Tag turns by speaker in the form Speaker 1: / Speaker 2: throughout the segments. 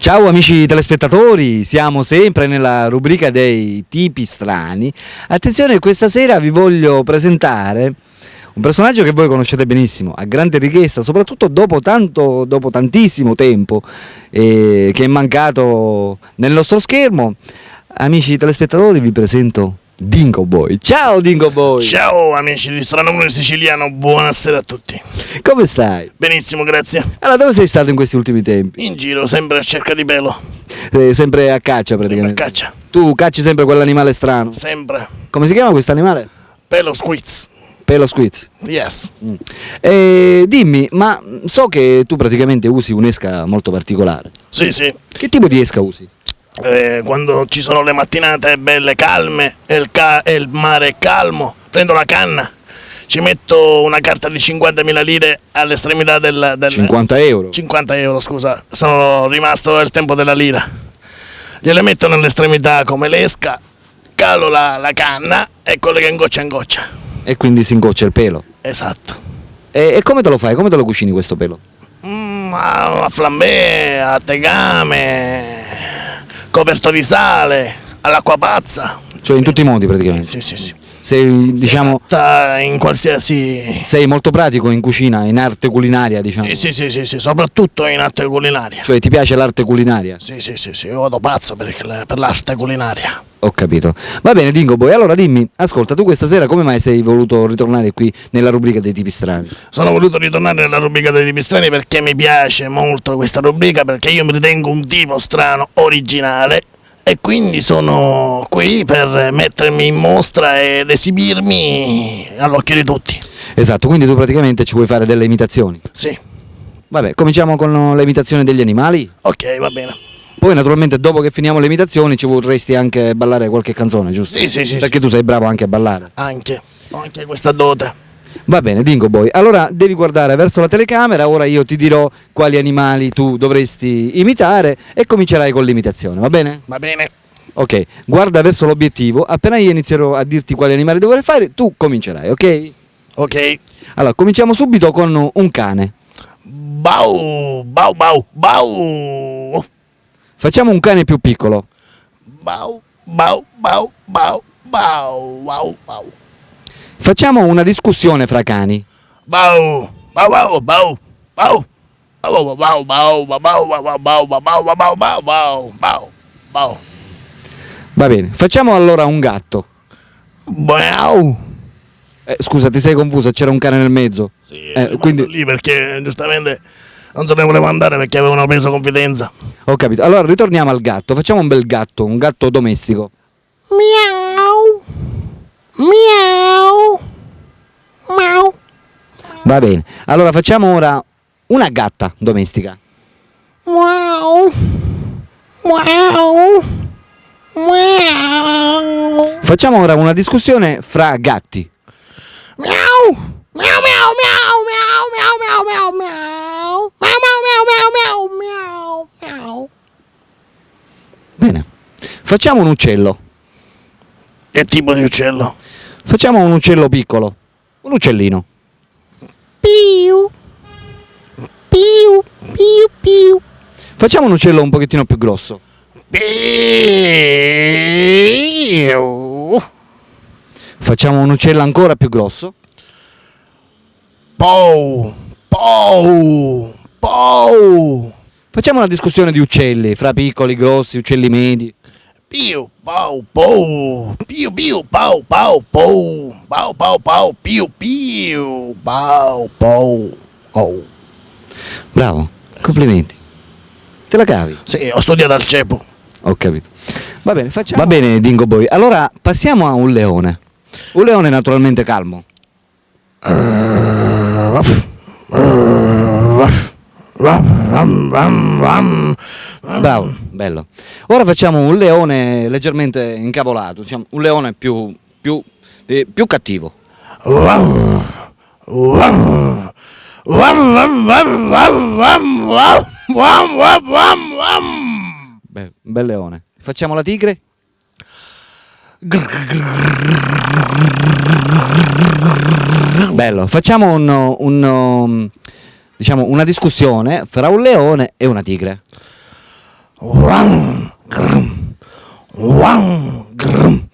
Speaker 1: Ciao amici telespettatori, siamo sempre nella rubrica dei tipi strani. Attenzione, questa sera vi voglio presentare un personaggio che voi conoscete benissimo, a grande richiesta, soprattutto dopo tantissimo tempo che è mancato nel nostro schermo. Amici telespettatori, vi presento Dingo Boy. Ciao Dingo Boy!
Speaker 2: Ciao amici di Strano Comune Siciliano, buonasera a tutti.
Speaker 1: Come stai?
Speaker 2: Benissimo, grazie.
Speaker 1: Allora, dove sei stato in questi ultimi tempi?
Speaker 2: In giro, sempre a cerca di pelo.
Speaker 1: Sempre a caccia praticamente.
Speaker 2: Sempre a caccia.
Speaker 1: Tu cacci sempre quell'animale strano?
Speaker 2: Sempre.
Speaker 1: Come si chiama questo animale?
Speaker 2: Pelo squiz.
Speaker 1: Pelo squiz.
Speaker 2: Yes.
Speaker 1: Dimmi, ma so che tu praticamente usi un'esca molto particolare.
Speaker 2: Sì, sì.
Speaker 1: Che tipo di esca usi?
Speaker 2: Quando ci sono le mattinate belle calme e il mare è calmo, prendo la canna, ci metto una carta di 50.000 lire all'estremità del
Speaker 1: 50 euro.
Speaker 2: 50 euro, scusa, sono rimasto al tempo della lira. Gliele metto nell'estremità come l'esca, calo la canna e quello che ingoccia ingoccia.
Speaker 1: E quindi si ingoccia il pelo.
Speaker 2: Esatto.
Speaker 1: E come te lo fai? Come te lo cucini questo pelo?
Speaker 2: A flambé, a tegame, coperto di sale, all'acqua pazza.
Speaker 1: Cioè in tutti i modi praticamente.
Speaker 2: Sì.
Speaker 1: Sei, diciamo,
Speaker 2: in qualsiasi...
Speaker 1: sei molto pratico in cucina, in arte culinaria, diciamo.
Speaker 2: Sì, soprattutto in arte culinaria.
Speaker 1: Cioè ti piace l'arte culinaria?
Speaker 2: Sì, io vado pazzo per l'arte culinaria.
Speaker 1: Ho capito. Va bene Dingo Boy, allora dimmi, ascolta, tu questa sera come mai sei voluto ritornare qui nella rubrica dei tipi strani?
Speaker 2: Sono voluto ritornare nella rubrica dei tipi strani perché mi piace molto questa rubrica, perché io mi ritengo un tipo strano originale e quindi sono qui per mettermi in mostra ed esibirmi all'occhio di tutti.
Speaker 1: Esatto, quindi tu praticamente ci vuoi fare delle imitazioni.
Speaker 2: Sì.
Speaker 1: Vabbè, cominciamo con le imitazioni degli animali.
Speaker 2: Ok, va bene.
Speaker 1: Poi naturalmente dopo che finiamo le imitazioni ci vorresti anche ballare qualche canzone, giusto?
Speaker 2: Sì.
Speaker 1: Perché tu sei bravo anche a ballare.
Speaker 2: Ho anche questa dote.
Speaker 1: Va bene, Dingo Boy. Allora devi guardare verso la telecamera, ora io ti dirò quali animali tu dovresti imitare e comincerai con l'imitazione, va bene?
Speaker 2: Va bene.
Speaker 1: Ok, guarda verso l'obiettivo, appena io inizierò a dirti quali animali dovrei fare, tu comincerai, ok?
Speaker 2: Ok.
Speaker 1: Allora, cominciamo subito con un cane.
Speaker 2: Bau.
Speaker 1: Facciamo un cane più piccolo.
Speaker 2: Bau.
Speaker 1: Facciamo una discussione fra cani.
Speaker 2: Bau.
Speaker 1: Va bene, facciamo allora un gatto.
Speaker 2: Bau.
Speaker 1: Scusa, ti sei confuso, c'era un cane nel mezzo.
Speaker 2: Sì,
Speaker 1: quindi
Speaker 2: lì perché giustamente non se ne volevo andare perché avevano preso confidenza.
Speaker 1: ho capito. Allora ritorniamo al gatto, facciamo un bel gatto, un gatto domestico.
Speaker 2: Miau.
Speaker 1: Va bene. Allora facciamo ora una gatta domestica. Facciamo ora una discussione fra gatti. Bene. Facciamo un uccello.
Speaker 2: Che tipo di uccello?
Speaker 1: Facciamo un uccello piccolo. Un uccellino.
Speaker 2: Piu.
Speaker 1: Facciamo un uccello un pochettino più grosso.
Speaker 2: Piu.
Speaker 1: Facciamo un uccello ancora più grosso.
Speaker 2: Pou.
Speaker 1: Facciamo una discussione di uccelli, fra piccoli, grossi, uccelli medi.
Speaker 2: Piu. Piu.
Speaker 1: Bravo, complimenti. Te la cavi?
Speaker 2: Sì, ho studiato al CEPU.
Speaker 1: Ho capito. Va bene, facciamo. Va bene, Dingo Boy. Allora passiamo a un leone. Un leone naturalmente calmo. Bravo, bello. Ora facciamo un leone leggermente incavolato, diciamo un leone più cattivo. Beh, bel leone. Facciamo la tigre? Bello. Facciamo diciamo una discussione fra un leone e una tigre.
Speaker 2: Wam, grum. Wam, grum.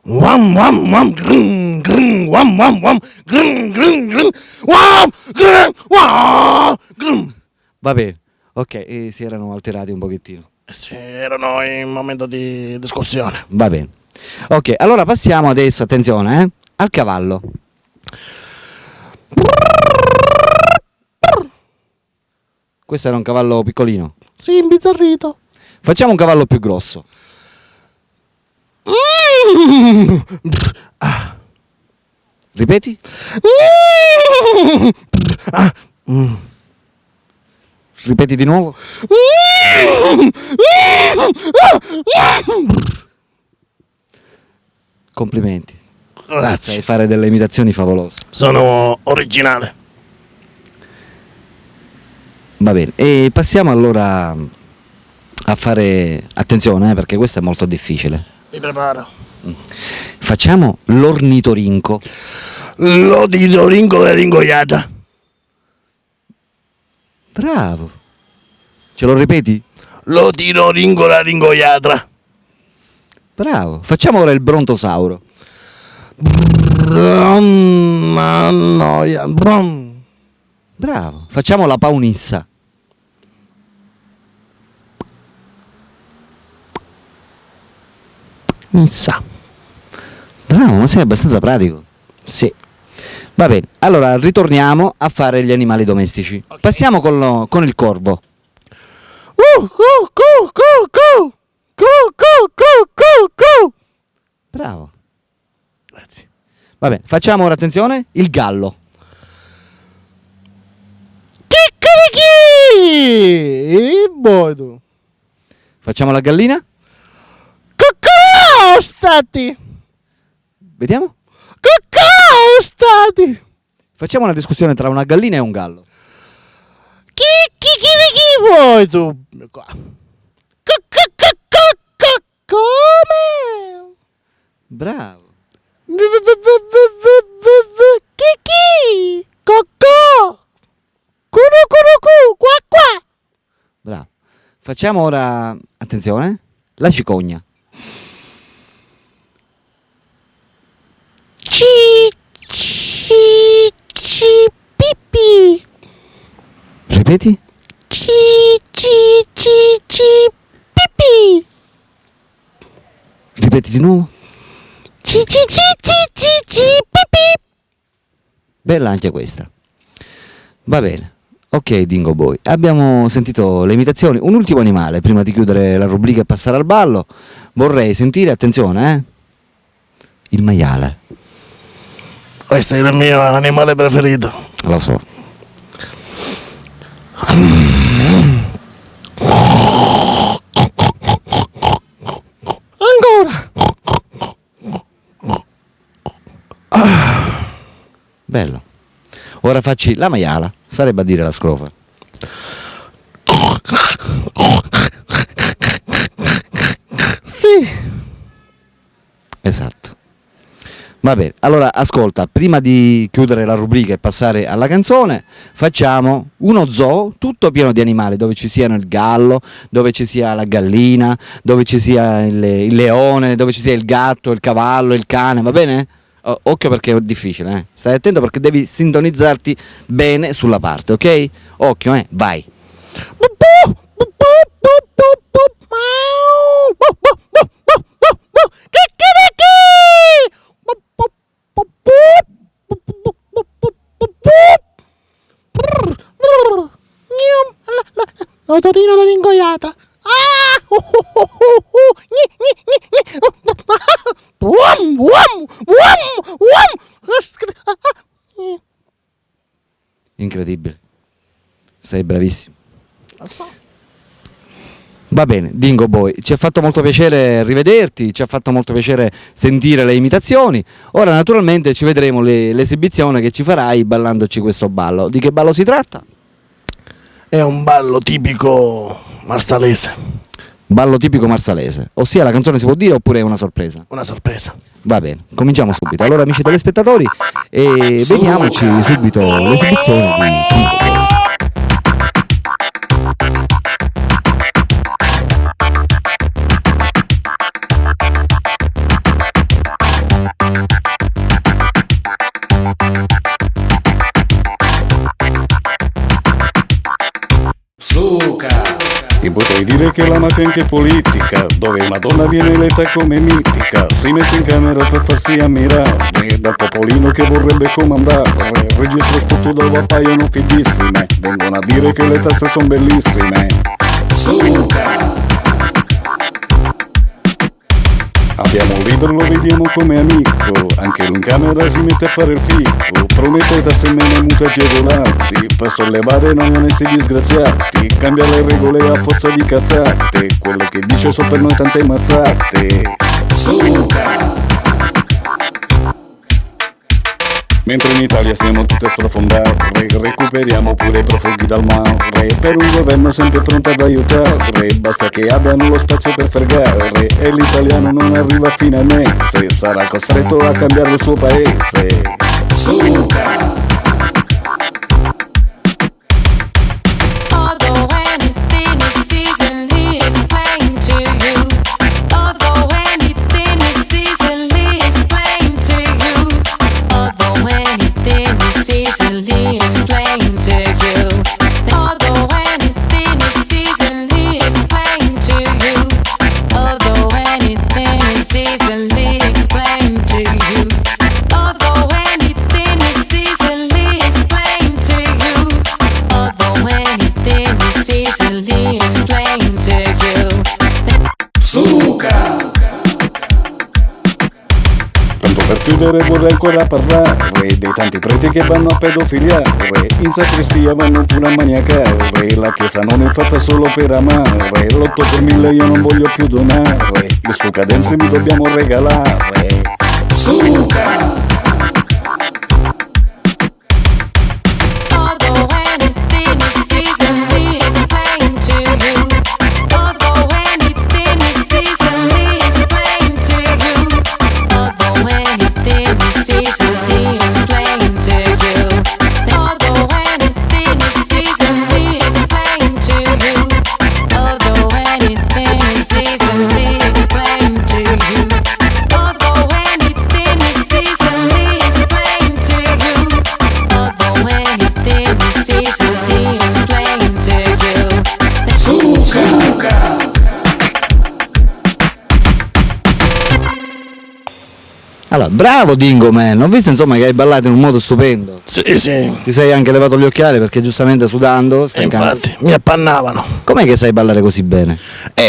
Speaker 2: Wam, wam, wam, grum, grum. Wam, wam, wam, grum, grum, grum. Wam, grum, wam, grum.
Speaker 1: Va bene, ok, si erano alterati un pochettino.
Speaker 2: Sì, erano in momento di discussione.
Speaker 1: Va bene. Ok, allora passiamo adesso, attenzione, al cavallo. Questo era un cavallo piccolino.
Speaker 2: Sì, imbizzarrito.
Speaker 1: Facciamo un cavallo più grosso. Ripeti? Ripeti di nuovo? Complimenti. Sai
Speaker 2: Grazie.
Speaker 1: fare delle imitazioni favolose.
Speaker 2: Sono originale.
Speaker 1: Va bene. E passiamo allora a fare... Attenzione, perché questo è molto difficile.
Speaker 2: Mi preparo.
Speaker 1: Facciamo l'ornitorinco.
Speaker 2: Lo dico ringo e ringoiata.
Speaker 1: Bravo. Ce lo ripeti?
Speaker 2: Lo tiro ringo la ringoiatra.
Speaker 1: Bravo. Facciamo ora il brontosauro.
Speaker 2: Noia. Brum.
Speaker 1: Bravo. Facciamo la paunissa.
Speaker 2: Mi sa.
Speaker 1: Bravo, ma sei abbastanza pratico.
Speaker 2: Sì.
Speaker 1: Va bene, allora ritorniamo a fare gli animali domestici.
Speaker 2: Ok.
Speaker 1: Passiamo con il corvo. Bravo.
Speaker 2: Grazie.
Speaker 1: Va bene, facciamo ora attenzione, il gallo.
Speaker 2: Chicchirichi! Boido.
Speaker 1: Facciamo la gallina.
Speaker 2: Stati!
Speaker 1: Vediamo.
Speaker 2: Stati!
Speaker 1: Facciamo una discussione tra una gallina e un gallo.
Speaker 2: Chicchirichi vuoi tu? Qua. Come?
Speaker 1: Bravo.
Speaker 2: Kiki! Cocco! Curucurucu! Qua qua!
Speaker 1: Bravo. Facciamo ora, attenzione, la cicogna.
Speaker 2: Pippi!
Speaker 1: Ripeti?
Speaker 2: Pippi!
Speaker 1: Ripeti di nuovo.
Speaker 2: Pippi!
Speaker 1: Bella anche questa. Va bene. Ok, Dingo Boy. Abbiamo sentito le imitazioni. Un ultimo animale prima di chiudere la rubrica e passare al ballo. Vorrei sentire, attenzione, il maiale.
Speaker 2: Questo è il mio animale preferito.
Speaker 1: Lo so.
Speaker 2: Ancora!
Speaker 1: Bello. Ora facci la maiala. Sarebbe a dire la scrofa.
Speaker 2: Sì!
Speaker 1: Esatto. Va bene, allora ascolta, prima di chiudere la rubrica e passare alla canzone, facciamo uno zoo tutto pieno di animali, dove ci siano il gallo, dove ci sia la gallina, dove ci sia il leone, dove ci sia il gatto, il cavallo, il cane, va bene? Occhio perché è difficile, eh? Stai attento perché devi sintonizzarti bene sulla parte, ok? Occhio, vai.
Speaker 2: L'odorino dell'ingoiatra. Wuam, wuam, wuam, wuam.
Speaker 1: Incredibile. Sei bravissimo.
Speaker 2: Lo so.
Speaker 1: Va bene, Dingo Boy, ci ha fatto molto piacere rivederti, ci ha fatto molto piacere sentire le imitazioni. Ora naturalmente ci vedremo l'esibizione che ci farai ballandoci questo ballo. Di che ballo si tratta?
Speaker 2: È un ballo tipico marsalese.
Speaker 1: Ballo tipico marsalese, ossia la canzone si può dire oppure è una sorpresa?
Speaker 2: Una sorpresa.
Speaker 1: Va bene, cominciamo subito. Allora amici telespettatori, vediamoci subito l'esibizione di Dingo Boy.
Speaker 3: Ti potrei dire che la mafia è anche politica, dove una donna viene eletta come mitica, si mette in camera per farsi ammirare dal popolino che vorrebbe comandare. Registra spot dove appaiono fighissime, vengono a dire che le tasse sono bellissime. Abbiamo un leader, lo vediamo come amico, anche lui in camera si mette a fare il figo. Promette tasse meno muti agevolati, per sollevare noi onesti disgraziati. Cambia le regole a forza di cazzate, quello che dice sono per noi tante mazzate. Mentre in Italia siamo tutte sprofondate, recuperiamo pure i profughi dal mare, per un governo sempre pronto ad aiutare, basta che abbiano lo spazio per fregare, e l'italiano non arriva fino a mese, sarà costretto a cambiare il suo paese. Tanto per chiudere vorrei ancora parlare dei tanti preti che vanno a pedofiliare, in sacrestia vanno pure a maniacare, la chiesa non è fatta solo per amare, l'8 per 1000 io non voglio più donare, le sue cadenze mi dobbiamo regalare.
Speaker 1: Allora, bravo Dingo Man, ho visto insomma che hai ballato in un modo stupendo.
Speaker 2: Sì, sì.
Speaker 1: Ti sei anche levato gli occhiali perché giustamente sudando stai
Speaker 2: Infatti, mi appannavano.
Speaker 1: Com'è che sai ballare così bene?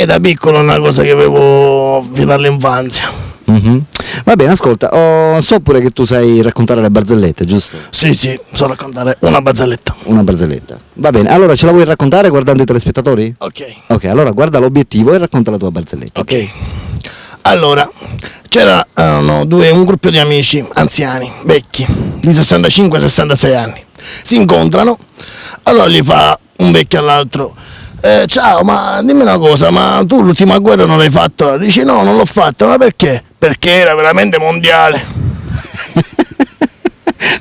Speaker 2: Da piccolo è una cosa che avevo fino all'infanzia.
Speaker 1: Mhm. Va bene, ascolta, so pure che tu sai raccontare le barzellette, giusto?
Speaker 2: Sì, so raccontare una barzelletta.
Speaker 1: Una barzelletta. Va bene, allora ce la vuoi raccontare guardando i telespettatori?
Speaker 2: Ok.
Speaker 1: Ok, allora guarda l'obiettivo e racconta la tua barzelletta.
Speaker 2: Ok. Allora, c'era un gruppo di amici anziani, vecchi, di 65-66 anni. Si incontrano, allora gli fa un vecchio all'altro: ciao, ma dimmi una cosa, ma tu l'ultima guerra non l'hai fatta? Dice: no, non l'ho fatta, ma perché? Perché era veramente mondiale.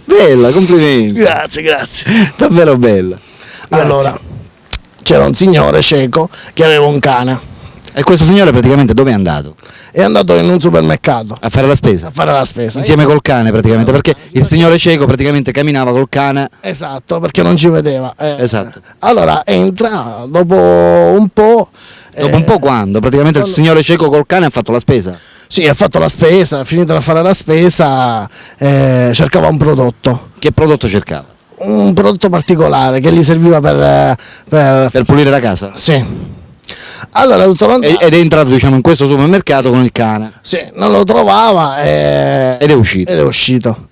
Speaker 1: Bella, complimenti.
Speaker 2: Grazie.
Speaker 1: Davvero bella.
Speaker 2: Allora, c'era un signore cieco che aveva un cane.
Speaker 1: E questo signore praticamente dove è andato?
Speaker 2: È andato in un supermercato
Speaker 1: A fare la spesa?
Speaker 2: a fare la spesa.
Speaker 1: Insieme col cane praticamente, perché il signore cieco praticamente camminava col cane.
Speaker 2: Esatto, perché non ci vedeva.
Speaker 1: Esatto.
Speaker 2: Allora entra dopo un po'.
Speaker 1: Dopo un po' quando? Praticamente il signore cieco col cane ha fatto la spesa.
Speaker 2: Sì, ha fatto la spesa, finito di fare la spesa, cercava un prodotto.
Speaker 1: Che prodotto cercava?
Speaker 2: Un prodotto particolare che gli serviva
Speaker 1: Per pulire la casa?
Speaker 2: Sì. Allora tutto lontano.
Speaker 1: Ed è entrato diciamo in questo supermercato con il cane.
Speaker 2: Sì, non lo trovava
Speaker 1: Ed è uscito.
Speaker 2: ed è uscito.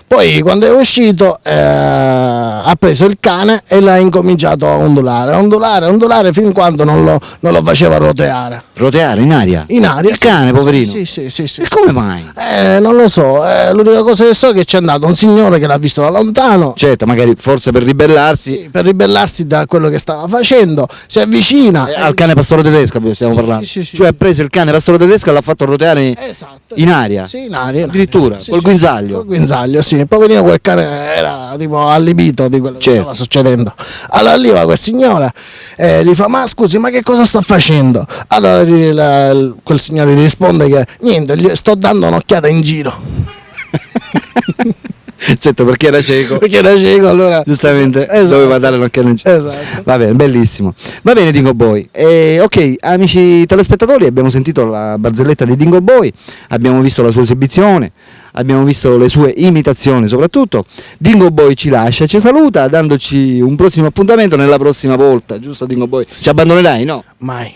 Speaker 2: Poi quando è uscito ha preso il cane e l'ha incominciato a ondulare fin quando non lo faceva roteare.
Speaker 1: Roteare in aria?
Speaker 2: In aria.
Speaker 1: Il cane, poverino?
Speaker 2: Sì.
Speaker 1: E come mai?
Speaker 2: Non lo so, l'unica cosa che so è che c'è andato un signore che l'ha visto da lontano.
Speaker 1: Certo, magari forse per ribellarsi.
Speaker 2: Per ribellarsi da quello che stava facendo, si avvicina
Speaker 1: Al cane pastore tedesco stiamo parlando.
Speaker 2: sì.
Speaker 1: Cioè ha preso il cane pastore tedesco e l'ha fatto roteare
Speaker 2: Esatto,
Speaker 1: in aria.
Speaker 2: Sì, in aria.
Speaker 1: Addirittura,
Speaker 2: Sì,
Speaker 1: col
Speaker 2: sì.
Speaker 1: guinzaglio.
Speaker 2: Col guinzaglio, sì. Poverino, quel cane era tipo allibito di quello che
Speaker 1: Certo.
Speaker 2: stava succedendo. Allora arriva quel signore, gli fa: ma scusi, ma che cosa sta facendo? Allora quel signore gli risponde che niente, gli sto dando un'occhiata in giro.
Speaker 1: Certo, perché era cieco.
Speaker 2: Perché era cieco, allora
Speaker 1: Giustamente,
Speaker 2: Esatto.
Speaker 1: doveva dare un'occhiata.
Speaker 2: Esatto.
Speaker 1: Va bene, bellissimo. Va bene, Dingo Boy. Ok, amici telespettatori, abbiamo sentito la barzelletta di Dingo Boy, abbiamo visto la sua esibizione, abbiamo visto le sue imitazioni soprattutto. Dingo Boy ci lascia, ci saluta, dandoci un prossimo appuntamento nella prossima volta, giusto Dingo Boy? Ci abbandonerai, no?
Speaker 2: Mai.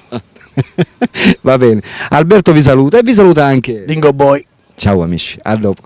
Speaker 1: Va bene. Alberto vi saluta e vi saluta anche
Speaker 2: Dingo Boy.
Speaker 1: Ciao amici, a dopo.